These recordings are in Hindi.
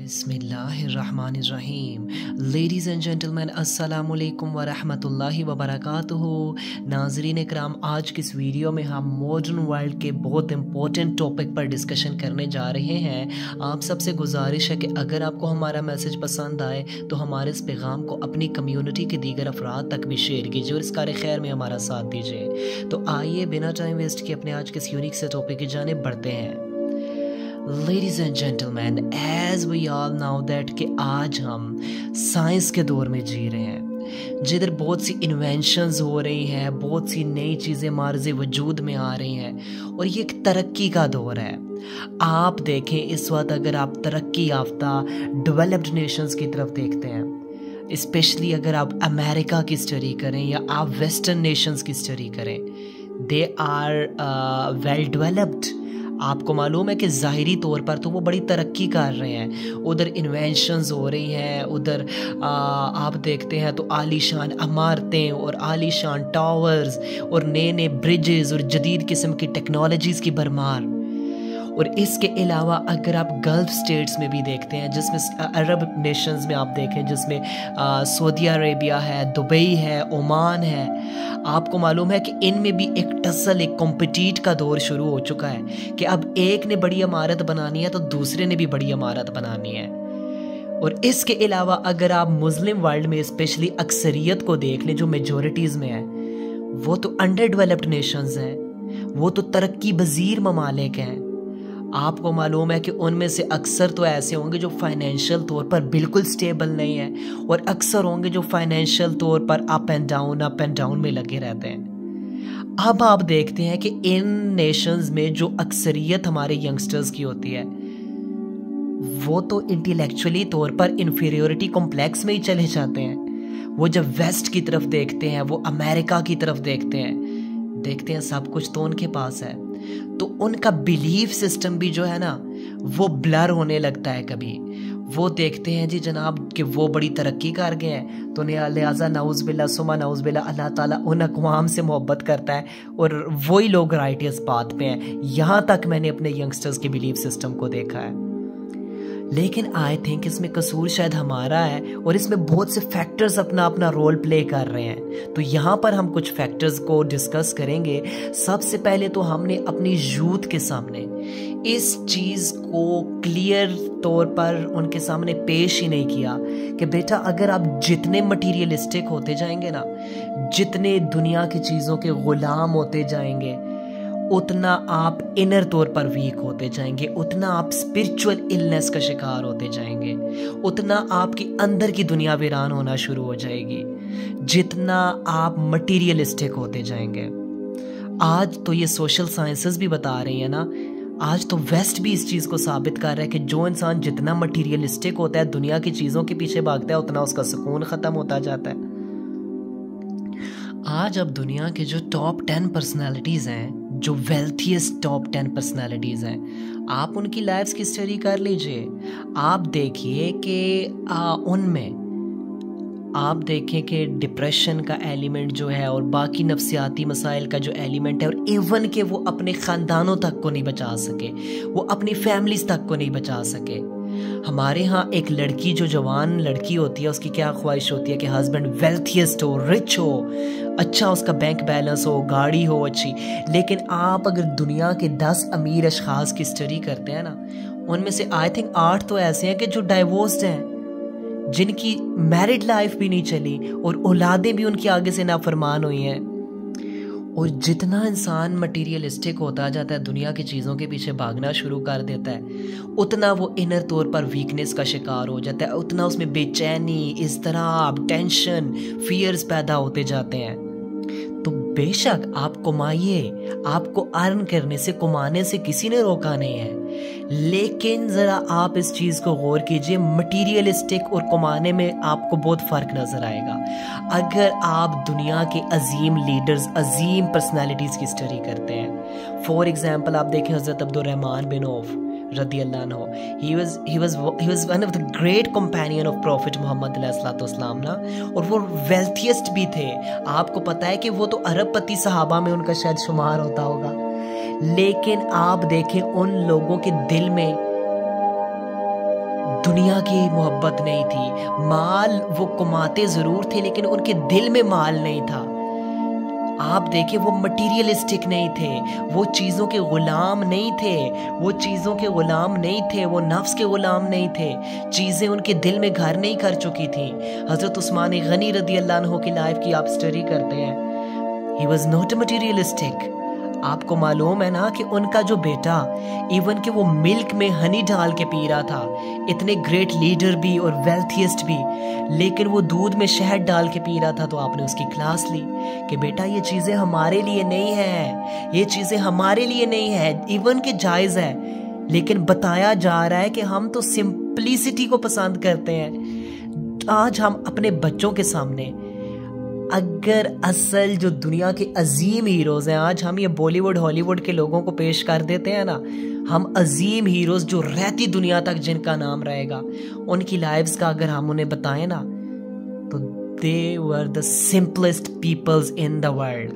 बिस्मिल्लाहिर्रहमानिर्रहीम। लेडीज़ एंड जेंटलमैन, अस्सलामुअलैकुम वरहमतुल्लाहि वबरकातुहू। नाज़रीन इकराम, आज की इस वीडियो में हम मॉडर्न वर्ल्ड के बहुत इंपॉर्टेंट टॉपिक पर डिस्कशन करने जा रहे हैं। आप सबसे गुजारिश है कि अगर आपको हमारा मैसेज पसंद आए तो हमारे इस पैगाम को अपनी कम्युनिटी के दीगर अफराद तक भी शेयर कीजिए और इस कार खैर में हमारा साथ दीजिए। तो आइए बिना टाइम वेस्ट किए अपने आज के इस यूनिक से टॉपिक की जानिब बढ़ते हैं। Ladies and gentlemen, as we all know that कि आज हम साइंस के दौर में जी रहे हैं, जिधर बहुत सी इन्वेंशंस हो रही हैं, बहुत सी नई चीज़ें मार्ज़े वजूद में आ रही हैं और ये एक तरक्की का दौर है। आप देखें, इस वक्त अगर आप तरक्की याफ्ता डेवलप्ड नेशंस की तरफ देखते हैं, स्पेशली अगर आप अमेरिका की स्टडी करें या आप वेस्टर्न नेशंस की स्टडी करें, दे आर वेल डेवलप्ड। आपको मालूम है कि ज़ाहिरी तौर पर तो वो बड़ी तरक्की कर रहे हैं, उधर इन्वेंशंस हो रही हैं, उधर आप देखते हैं तो आलीशान इमारतें और आलीशान टावर्स और नए नए ब्रिजेस और जदीद किस्म की टेक्नोलॉजीज़ की भरमार। और इसके अलावा अगर आप गल्फ़ स्टेट्स में भी देखते हैं, जिसमें अरब नेशंस में आप देखें, जिसमें सऊदी अरेबिया है, दुबई है, ओमान है, आपको मालूम है कि इनमें भी एक टसल, एक कॉम्पिटिट का दौर शुरू हो चुका है कि अब एक ने बड़ी इमारत बनानी है तो दूसरे ने भी बड़ी इमारत बनानी है। और इसके अलावा अगर आप मुस्लिम वर्ल्ड में स्पेशली अक्सरियत को देख लें, जो मेजॉरिटीज़ में है, वो तो अंडर डेवलप्ड नेशंस हैं, वो तो तरक्की पज़ीर ममालिक हैं। आपको मालूम है कि उनमें से अक्सर तो ऐसे होंगे जो फाइनेंशियल तौर पर बिल्कुल स्टेबल नहीं है और अक्सर होंगे जो फाइनेंशियल तौर पर अप एंड डाउन में लगे रहते हैं। अब आप देखते हैं कि इन नेशंस में जो अक्सरियत हमारे यंगस्टर्स की होती है, वो तो इंटेलेक्चुअली तौर पर इन्फीरियोरिटी कॉम्प्लेक्स में ही चले जाते हैं। वो जब वेस्ट की तरफ देखते हैं, वो अमेरिका की तरफ देखते हैं सब कुछ तो उनके पास है, तो उनका बिलीफ सिस्टम भी जो है ना, वो ब्लर होने लगता है। कभी वो देखते हैं जी जनाब कि वो बड़ी तरक्की कर गए हैं, तो लिहाजा नाउज़बिल्ला सुमा नाउज़बिल्ला अल्लाह ताला उन अक़वाम से मोहब्बत करता है और वही लोग राइटियस पाथ पे हैं। यहाँ तक मैंने अपने यंगस्टर्स के बिलीफ सिस्टम को देखा है। लेकिन आई थिंक इसमें कसूर शायद हमारा है और इसमें बहुत से फैक्टर्स अपना अपना रोल प्ले कर रहे हैं। तो यहाँ पर हम कुछ फैक्टर्स को डिस्कस करेंगे। सबसे पहले तो हमने अपनी यूथ के सामने इस चीज़ को क्लियर तौर पर उनके सामने पेश ही नहीं किया कि बेटा, अगर आप जितने मटीरियलिस्टिक होते जाएंगे ना, जितने दुनिया की चीज़ों के गुलाम होते जाएंगे, उतना आप इनर तौर पर वीक होते जाएंगे, उतना आप स्पिरिचुअल इलनेस का शिकार होते जाएंगे, उतना आपकी अंदर की दुनिया वीरान होना शुरू हो जाएगी, जितना आप मटीरियलिस्टिक होते जाएंगे। आज तो ये सोशल साइंसेस भी बता रही है ना, आज तो वेस्ट भी इस चीज़ को साबित कर रहा है कि जो इंसान जितना मटीरियलिस्टिक होता है, दुनिया की चीज़ों के पीछे भागता है, उतना उसका सुकून ख़त्म होता जाता है। आज अब दुनिया के जो टॉप 10 पर्सनालिटीज़ हैं, जो वेल्थीएस्ट टॉप 10 पर्सनालिटीज़ हैं, आप उनकी लाइफ्स की स्टडी कर लीजिए। आप देखिए कि उनमें आप देखें कि डिप्रेशन का एलिमेंट जो है और बाकी नफ्सियाती मसाइल का जो एलिमेंट है, और इवन के वो अपने ख़ानदानों तक को नहीं बचा सके, वो अपनी फैमिलीज़ तक को नहीं बचा सके। हमारे यहाँ एक लड़की, जो जवान लड़की होती है, उसकी क्या ख्वाहिश होती है कि हस्बैंड वेल्थिएस्ट हो, रिच हो, अच्छा उसका बैंक बैलेंस हो, गाड़ी हो अच्छी। लेकिन आप अगर दुनिया के 10 अमीर अशखास की स्टडी करते हैं ना, उनमें से आई थिंक 8 तो ऐसे हैं कि जो डाइवोर्स्ड हैं, जिनकी मैरिड लाइफ भी नहीं चली और औलादें भी उनकी आगे से नाफरमान हुई हैं। और जितना इंसान मटीरियलिस्टिक होता जाता है, दुनिया की चीज़ों के पीछे भागना शुरू कर देता है, उतना वो इनर तौर पर वीकनेस का शिकार हो जाता है, उतना उसमें बेचैनी, इज़्तिराब, टेंशन, फियर्स पैदा होते जाते हैं। तो बेशक आप कमाइए, आपको अर्न करने से, कमाने से किसी ने रोका नहीं है, लेकिन ज़रा आप इस चीज़ को गौर कीजिए, मटीरियलिस्टिक और कमाने में आपको बहुत फ़र्क नज़र आएगा। अगर आप दुनिया के अजीम लीडर्स, अजीम पर्सनालिटीज़ की स्टडी करते हैं, फॉर एग्ज़ाम्पल आप देखें हज़रत अब्दुर्रहमान बिन औफ रदी अल्लाह अन्हु, he was one of the great companion of Prophet Mohammad अलैहिस्सलाम ना, और वो वेल्थिएस्ट भी थे। आपको पता है कि वो तो अरबपति सहाबा में उनका शायद शुमार होता होगा, लेकिन आप देखें उन लोगों के दिल में दुनिया की मोहब्बत नहीं थी। माल वो कमाते ज़रूर थे लेकिन उनके दिल में माल नहीं था। आप देखें, वो मटीरियलिस्टिक नहीं थे, वो चीज़ों के ग़ुलाम नहीं थे, वो चीज़ों के ग़ुलाम नहीं थे, वो नफ्स के ग़ुलाम नहीं थे। चीज़ें उनके दिल में घर नहीं कर चुकी थी। हज़रत उस्मान गनी रदी अल्लाह अन्हु की लाइफ की आप स्टडी करते हैं, ही वॉज नॉट मटीरियलिस्टिक। आपको मालूम है ना कि उनका जो बेटा, इवन कि वो मिल्क में हनी डाल के पी रहा था, इतने ग्रेट लीडर भी और वेल्थिएस्ट भी, लेकिन वो दूध में शहद डाल के पी रहा था। तो आपने उसकी क्लास ली कि बेटा ये चीज़ें हमारे लिए नहीं है, ये चीज़ें हमारे लिए नहीं है। इवन कि जायज़ है, लेकिन बताया जा रहा है कि हम तो सिंपलिसिटी को पसंद करते हैं। आज हम अपने बच्चों के सामने अगर असल जो दुनिया के अजीम हीरोज़ हैं, आज हम ये बॉलीवुड हॉलीवुड के लोगों को पेश कर देते हैं ना, हम अजीम हीरोज़ जो रहती दुनिया तक जिनका नाम रहेगा, उनकी लाइफ्स का अगर हम उन्हें बताएं ना, तो they were the simplest peoples in the world,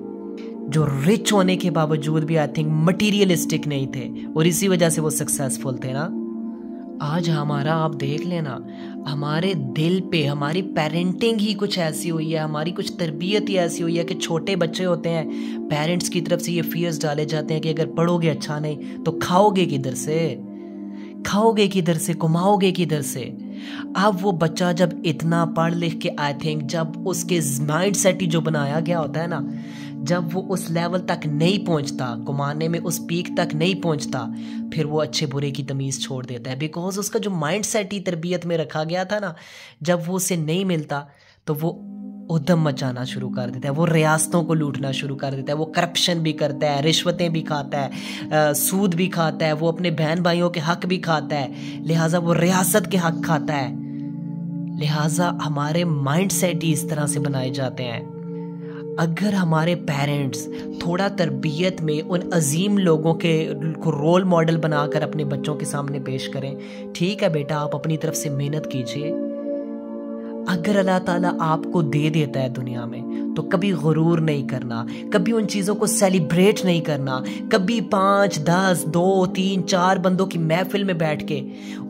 जो रिच होने के बावजूद भी आई थिंक मटीरियलिस्टिक नहीं थे, और इसी वजह से वो सक्सेसफुल थे ना। आज हमारा आप देख लेना, हमारे दिल पे हमारी पेरेंटिंग ही कुछ ऐसी हुई है, हमारी कुछ तरबियत ही ऐसी हुई है कि छोटे बच्चे होते हैं, पेरेंट्स की तरफ से ये फियर्स डाले जाते हैं कि अगर पढ़ोगे अच्छा नहीं तो खाओगे किधर से, खाओगे किधर से, कमाओगे किधर से। अब वो बच्चा जब इतना पढ़ लिख के आई थिंक जब उसके माइंड सेट ही जो बनाया गया होता है ना, जब वो उस लेवल तक नहीं पहुंचता, कमाने में उस पीक तक नहीं पहुंचता, फिर वो अच्छे बुरे की तमीज़ छोड़ देता है। बिकॉज उसका जो माइंड सेट ही तरबियत में रखा गया था ना, जब वो उसे नहीं मिलता तो वो उद्यम मचाना शुरू कर देता है, वो रियासतों को लूटना शुरू कर देता है, वो करप्शन भी करता है, रिश्वतें भी खाता है, सूद भी खाता है, वो अपने बहन भाइयों के हक भी खाता है, लिहाजा वो रियासत के हक खाता है। लिहाजा हमारे माइंड सेट ही इस तरह से बनाए जाते हैं। अगर हमारे पेरेंट्स थोड़ा तरबियत में उन अजीम लोगों के को रोल मॉडल बनाकर अपने बच्चों के सामने पेश करें, ठीक है बेटा आप अपनी तरफ से मेहनत कीजिए, अगर अल्लाह ताला आपको दे देता है दुनिया में तो कभी गुरूर नहीं करना, कभी उन चीज़ों को सेलिब्रेट नहीं करना, कभी 5, 10, 2, 3, 4 बंदों की महफिल में बैठ के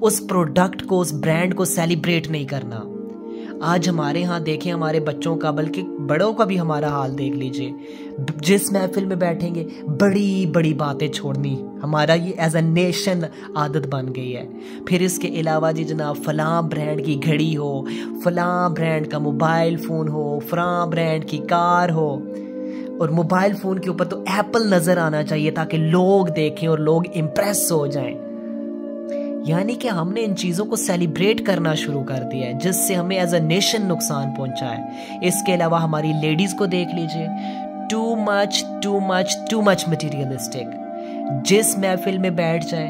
उस प्रोडक्ट को, उस ब्रांड को सेलिब्रेट नहीं करना। आज हमारे यहाँ देखें, हमारे बच्चों का, बल्कि बड़ों का भी हमारा हाल देख लीजिए, जिस महफिल में बैठेंगे बड़ी बड़ी बातें छोड़नी, हमारा ये एज अ नेशन आदत बन गई है। फिर इसके अलावा जी जनाब, फलां ब्रांड की घड़ी हो, फलां ब्रांड का मोबाइल फ़ोन हो, फलां ब्रांड की कार हो, और मोबाइल फ़ोन के ऊपर तो एप्पल नज़र आना चाहिए ताकि लोग देखें और लोग इम्प्रेस हो जाएं। यानी कि हमने इन चीज़ों को सेलिब्रेट करना शुरू कर दिया है, जिससे हमें एज अ नेशन नुकसान पहुंचा है। इसके अलावा हमारी लेडीज़ को देख लीजिए, टू मच मटीरियलिस्टिक। जिस महफिल में बैठ जाए,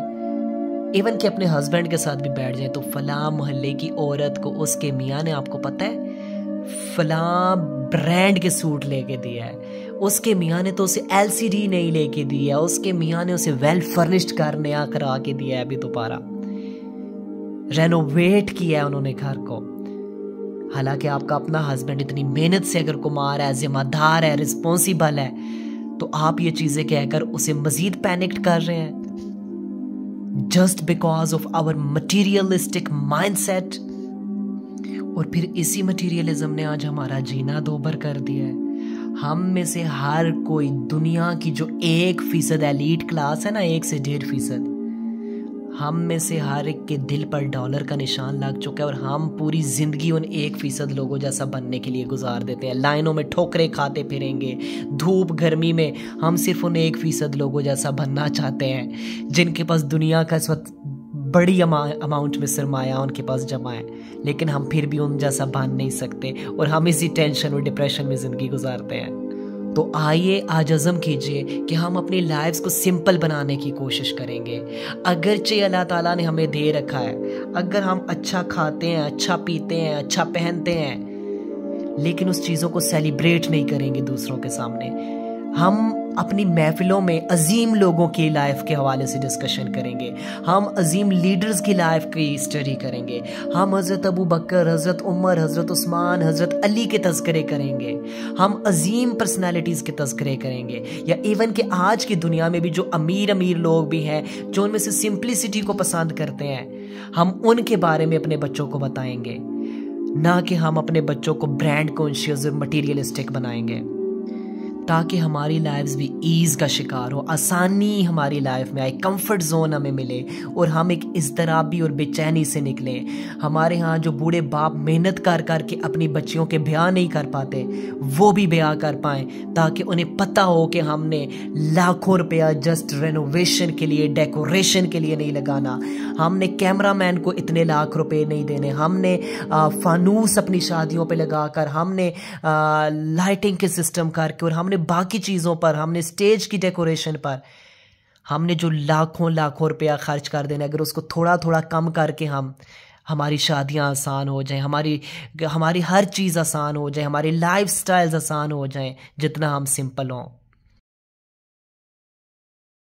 इवन कि अपने हस्बैंड के साथ भी बैठ जाए, तो फलां मोहल्ले की औरत को उसके मियाँ ने, आपको पता है, फलां ब्रांड के सूट लेके दिया है, उसके मियाँ ने तो उसे LCD नहीं लेके दिया, उसके मियाँ ने उसे वेल फर्निश्ड घर नया करा के दिया है, अभी दोबारा रेनोवेट किया है उन्होंने घर को। हालांकि आपका अपना हस्बैंड इतनी मेहनत से अगर कमा रहा है, जिम्मेदार है, रिस्पॉन्सिबल है, तो आप ये चीजें कहकर उसे मजीद पैनिक्ड कर रहे हैं just because of our materialistic mindset. और फिर इसी मटीरियलिज्म ने आज हमारा जीना दोबर कर दिया है। हम में से हर कोई, दुनिया की जो 1% एलीट क्लास है ना, 1 से 1.5%, हम में से हर एक के दिल पर डॉलर का निशान लग चुका है, और हम पूरी जिंदगी उन 1% लोगों जैसा बनने के लिए गुजार देते हैं। लाइनों में ठोकरें खाते फिरेंगे, धूप गर्मी में हम सिर्फ उन 1% लोगों जैसा बनना चाहते हैं जिनके पास दुनिया का इस वक्त बड़ी अमाउंट में सरमाया उनके पास जमा है, लेकिन हम फिर भी उन जैसा बन नहीं सकते, और हम इसी टेंशन और डिप्रेशन में ज़िंदगी गुजारते हैं। तो आइए आज अज़म कीजिए कि हम अपनी लाइफ्स को सिंपल बनाने की कोशिश करेंगे। अगरचे अल्लाह ताला ने हमें दे रखा है, अगर हम अच्छा खाते हैं, अच्छा पीते हैं, अच्छा पहनते हैं, लेकिन उस चीज़ों को सेलिब्रेट नहीं करेंगे दूसरों के सामने, हम अपनी महफिलों में अजीम लोगों की लाइफ के हवाले से डिस्कशन करेंगे, हम अजीम लीडर्स की लाइफ की स्टडी करेंगे, हम हज़रत अबू बकर, हज़रत उमर, हज़रत उस्मान, हज़रत अली के तज़किरे करेंगे, हम अजीम पर्सनालिटीज़ के तज़किरे करेंगे, या इवन कि आज की दुनिया में भी जो अमीर अमीर लोग भी हैं जो उनमें से सिंप्लिसिटी को पसंद करते हैं, हम उनके बारे में अपने बच्चों को बताएंगे, ना कि हम अपने बच्चों को ब्रांड कॉन्शियस और मटीरियलिस्टिक बनाएंगे, ताकि हमारी लाइफ्स भी ईज़ का शिकार हो, आसानी हमारी लाइफ में आए, कंफर्ट जोन हमें मिले और हम एक इज़्तिराबी और बेचैनी से निकलें। हमारे यहाँ जो बूढ़े बाप मेहनत कर कर के अपनी बच्चियों के ब्याह नहीं कर पाते, वो भी ब्याह कर पाएँ, ताकि उन्हें पता हो कि हमने लाखों रुपया जस्ट रेनोवेशन के लिए, डेकोरेशन के लिए नहीं लगाना, हमने कैमरामैन को इतने लाख रुपए नहीं देने, हमने फानूस अपनी शादियों पे लगाकर, हमने लाइटिंग के सिस्टम करके और हमने बाकी चीज़ों पर, हमने स्टेज की डेकोरेशन पर, हमने जो लाखों लाखों रुपया खर्च कर देना, अगर उसको थोड़ा थोड़ा कम करके हमारी शादियां आसान हो जाएं, हमारी हर चीज़ आसान हो जाए, हमारी लाइफ स्टाइल्स आसान हो जाएं, जितना हम सिंपल हों।